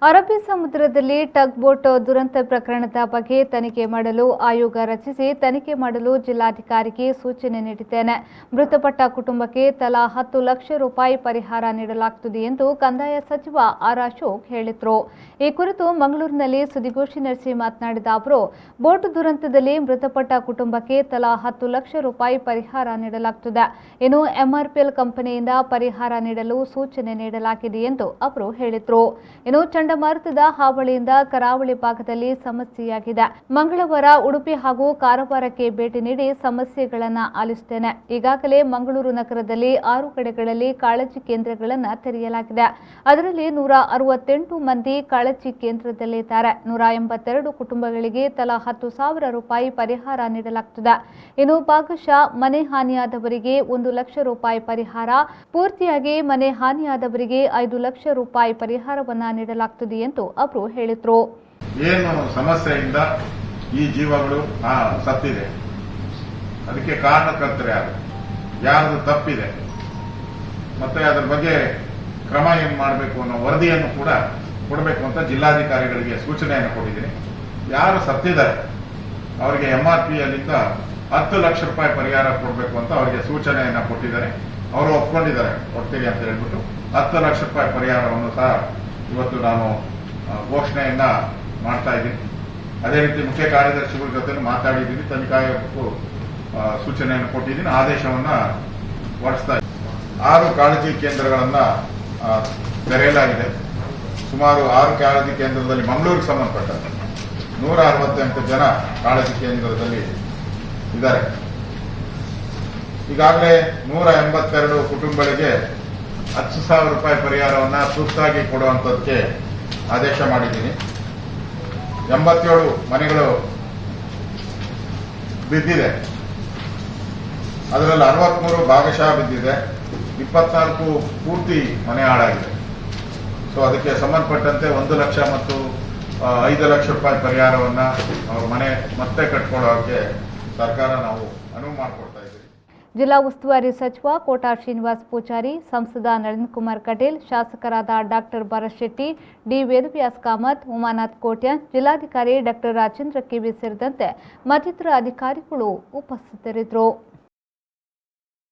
ಅರಬ್ಬಿ ಸಮುದ್ರದಲ್ಲಿ tug boat ದುರಂತ ಪ್ರಕರಣದ ಬಗ್ಗೆ ತನಿಖೆ ಮಾಡಲು ಆಯೋಗ ರಚಿಸಿ ತನಿಖೆ ಮಾಡಲು ಜಿಲ್ಲಾಧಿಕಾರಿಗೆ ಸೂಚನೆ ನೀಡಿದ್ದೇನೆ. ಮೃತಪಟ್ಟ ಕುಟುಂಬಕ್ಕೆ ತಲಾ 10 ಲಕ್ಷ ರೂಪಾಯಿ ಪರಿಹಾರ ನೀಡಲಾಗುತ್ತದೆ ಎಂದು ಕಂದಾಯ ಸಚಿವ ಆರ್. ಅಶೋಕ್ ಹೇಳಿದರು. ಈ ಕುರಿತು ಮಂಗಳೂರಿನಲ್ಲಿ ಸುದ್ದಿಗೋಷ್ಠಿ ನಡೆಸಿ ಮಾತನಾಡಿದ ಅವರು, ಬೋಟ್ ದುರಂತದಲ್ಲಿ ಮೃತಪಟ್ಟ ಕುಟುಂಬಕ್ಕೆ ತಲಾ 10 ಲಕ್ಷ ರೂಪಾಯಿ ಪರಿಹಾರ ನೀಡಲಾಗುತ್ತದೆ. ಇನ್ನು ಎಂಆರ್ಪಿಎಲ್ ಕಂಪನಿಯಿಂದ ಪರಿಹಾರ ನೀಡಲು ಸೂಚನೆ ನೀಡಲಾಗಿದೆ ಎಂದು ಅವರು ಹೇಳಿದರು. ಇನ್ನು ಚಂಡಮಾರುತದ ಹಾವಳಿಯಿಂದ ಕರಾವಳಿ ಭಾಗದಲ್ಲಿ ಸಮಸ್ಯೆಯಾಗಿದೆ. ಮಂಗಳವಾರ ಉಡುಪಿ ಹಾಗೂ ಕಾರವಾರಕ್ಕೆ ಭೇಟಿ ನೀಡಿ ಸಮಸ್ಯೆಗಳನ್ನು ಆಲಿಸುತ್ತೇನೆ. ಈಗಾಗಲೇ ಮಂಗಳೂರು ನಗರದಲ್ಲಿ 6 ಕಡೆಗಳಲ್ಲಿ ಕಾಳಜಿ ಕೇಂದ್ರಗಳನ್ನು ತೆರೆಯಲಾಗಿದೆ. ಅದರಲ್ಲಿ 168 ಮಂದಿ ಕಾಳಜಿ ಕೇಂದ್ರದಲ್ಲಿದ್ದಾರೆ. 182 ಕುಟುಂಬಗಳಿಗೆ ತಲಾ 10,000 ರೂಪಾಯಿ ಪರಿಹಾರ ನೀಡಲಾಗುತ್ತದೆ. ಇನ್ನು ಭಾಗಶಃ ಮನೆ ಹಾನಿಯಾದವರಿಗೆ 1 ಲಕ್ಷ ರೂಪಾಯಿ ಪರಿಹಾರ, ಪೂರ್ತಿಯಾಗಿ ಮನೆ ಹಾನಿಯಾದವರಿಗೆ 5 ಲಕ್ಷ ರೂಪಾಯಿ ಪರಿಹಾರವನ್ನು ನೀಡಲಾಗುತ್ತದೆ ಎಂದು ಅವರು ಹೇಳಿದರು. ಏನು ಸಮಸ್ಯೆಯಿಂದ ಈ ಜೀವಗಳು ಸತ್ತಿದೆ, ಅದಕ್ಕೆ ಕಾರಣಕರ್ತರು ಯಾರದು ತಪ್ಪಿದೆ, ಮತ್ತೆ ಅದರ ಬಗ್ಗೆ ಕ್ರಮ ಏನು ಮಾಡಬೇಕು ಅನ್ನೋ ವರದಿಯನ್ನು ಕೂಡ ಕೊಡಬೇಕು ಅಂತ ಜಿಲ್ಲಾಧಿಕಾರಿಗಳಿಗೆ ಸೂಚನೆಯನ್ನು ಕೊಟ್ಟಿದ್ದೀನಿ. ಯಾರು ಸತ್ತಿದ್ದಾರೆ ಅವರಿಗೆ ಎಂಆರ್ಪಿಎಲ್ಲಿಂದ 10 ಲಕ್ಷ ರೂಪಾಯಿ ಪರಿಹಾರ ಕೊಡಬೇಕು ಅಂತ ಅವರಿಗೆ ಸೂಚನೆಯನ್ನು ಕೊಟ್ಟಿದ್ದಾರೆ. ಅವರು ಒಪ್ಕೊಂಡಿದ್ದಾರೆ, ಕೊಡ್ತೀವಿ ಅಂತ ಹೇಳ್ಬಿಟ್ಟು 10 ಲಕ್ಷ ರೂಪಾಯಿ ಪರಿಹಾರವನ್ನು ಸಹ ಇವತ್ತು ನಾನು ಘೋಷಣೆಯನ್ನ ಮಾಡ್ತಾ ಇದ್ದೀನಿ. ಅದೇ ರೀತಿ ಮುಖ್ಯ ಕಾರ್ಯದರ್ಶಿಗಳ ಜೊತೆ ಮಾತಾಡಿದ್ದೀನಿ, ತನಿಖಾ ಆಯೋಗಕ್ಕೂ ಸೂಚನೆಯನ್ನು ಕೊಟ್ಟಿದ್ದೀನಿ, ಆದೇಶವನ್ನ ಹೊರಡಿಸ್ತಾ ಇದ್ದೀನಿ. 6 ಕಾಳಜಿ ಕೇಂದ್ರಗಳನ್ನ ತೆರೆಯಲಾಗಿದೆ. ಸುಮಾರು 6 ಕಾಳಜಿ ಕೇಂದ್ರದಲ್ಲಿ ಮಂಗಳೂರಿಗೆ ಸಂಬಂಧಪಟ್ಟಂತೆ 168 ಜನ ಕಾಳಜಿ ಕೇಂದ್ರದಲ್ಲಿ ಇದ್ದಾರೆ. ಈಗಾಗಲೇ 182 ಕುಟುಂಬಗಳಿಗೆ 10,000 ರೂಪಾಯಿ ಪರಿಹಾರವನ್ನ ತುರ್ತಾಗಿ ಕೊಡುವಂತದಕ್ಕೆ ಆದೇಶ ಮಾಡಿದ್ದೀನಿ. 87 ಮನೆಗಳು ಬಿದ್ದಿದೆ, ಅದರಲ್ಲಿ 63 ಭಾಗಶಃ ಬಿದ್ದಿದೆ, 24 ಪೂರ್ತಿ ಮನೆ ಹಾಳಾಗಿದೆ. ಸೊ ಅದಕ್ಕೆ ಸಂಬಂಧಪಟ್ಟಂತೆ 1 ಲಕ್ಷ ಮತ್ತು 5 ಲಕ್ಷ ರೂಪಾಯಿ ಪರಿಹಾರವನ್ನ ಅವ್ರ ಮನೆ ಮತ್ತೆ ಕಟ್ಕೊಳ್ಳೋಕೆ ಸರ್ಕಾರ ನಾವು ಅನುವು ಮಾಡಿಕೊಡ್ತಾ ಇದ್ದೀವಿ. ಜಿಲ್ಲಾ ಉಸ್ತುವಾರಿ ಸಚಿವ ಕೋಟಾ ಶ್ರೀನಿವಾಸ್ ಪೂಜಾರಿ, ಸಂಸದ ನಳಿನ್ ಕುಮಾರ್ ಕಟೀಲ್, ಶಾಸಕರಾದ ಡಾಕ್ಟರ್ ಭರತ್ ಶೆಟ್ಟಿ, D.Vedyavas ಕಾಮತ್, ಉಮಾನಾಥ್ ಕೋಟ್ಯಾನ್, ಜಿಲ್ಲಾಧಿಕಾರಿ ಡಾಕ್ಟರ್ ರಾಜೇಂದ್ರ ಕಿವಿ ಸೇರಿದಂತೆ ಮತ್ತಿತರ ಅಧಿಕಾರಿಗಳು ಉಪಸ್ಥಿತರಿದ್ದರು.